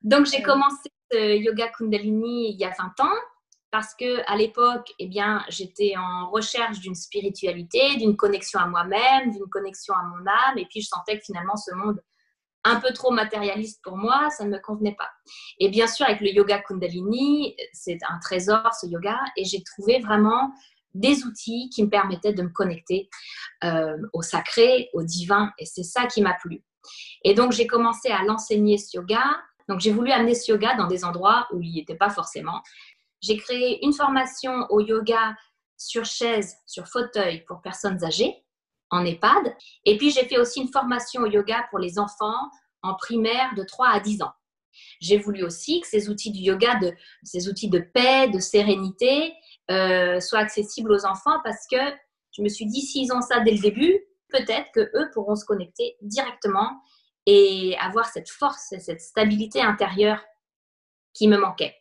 Donc, j'ai Euh, commencé ce yoga Kundalini il y a 20 ans parce que à l'époque, eh bien, j'étais en recherche d'une spiritualité, d'une connexion à moi-même, d'une connexion à mon âme. Et puis, je sentais que finalement, ce monde un peu trop matérialiste pour moi, ça ne me convenait pas. Et bien sûr, avec le yoga Kundalini, c'est un trésor, ce yoga, et j'ai trouvé vraiment des outils qui me permettaient de me connecter au sacré, au divin, et c'est ça qui m'a plu. Et donc, j'ai commencé à l'enseigner, ce yoga. Donc, j'ai voulu amener ce yoga dans des endroits où il n'y était pas forcément. J'ai créé une formation au yoga sur chaise, sur fauteuil pour personnes âgées, en EHPAD. Et puis, j'ai fait aussi une formation au yoga pour les enfants en primaire de 3 à 10 ans. J'ai voulu aussi que ces outils du yoga, ces outils de paix, de sérénité, soient accessibles aux enfants parce que je me suis dit, s'ils ont ça dès le début, peut-être qu'eux pourront se connecter directement et avoir cette force et cette stabilité intérieure qui me manquait.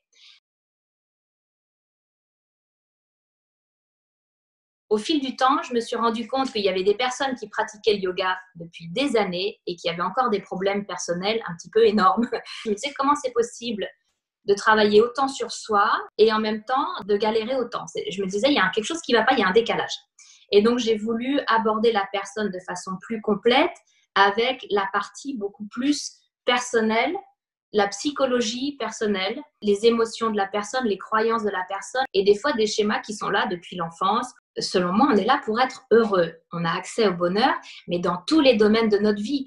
Au fil du temps, je me suis rendu compte qu'il y avait des personnes qui pratiquaient le yoga depuis des années et qui avaient encore des problèmes personnels un petit peu énormes. Je me disais comment c'est possible de travailler autant sur soi et en même temps de galérer autant. Je me disais, il y a quelque chose qui ne va pas, il y a un décalage. Et donc, j'ai voulu aborder la personne de façon plus complète avec la partie beaucoup plus personnelle, la psychologie personnelle, les émotions de la personne, les croyances de la personne et des fois des schémas qui sont là depuis l'enfance. Selon moi, on est là pour être heureux. On a accès au bonheur, mais dans tous les domaines de notre vie.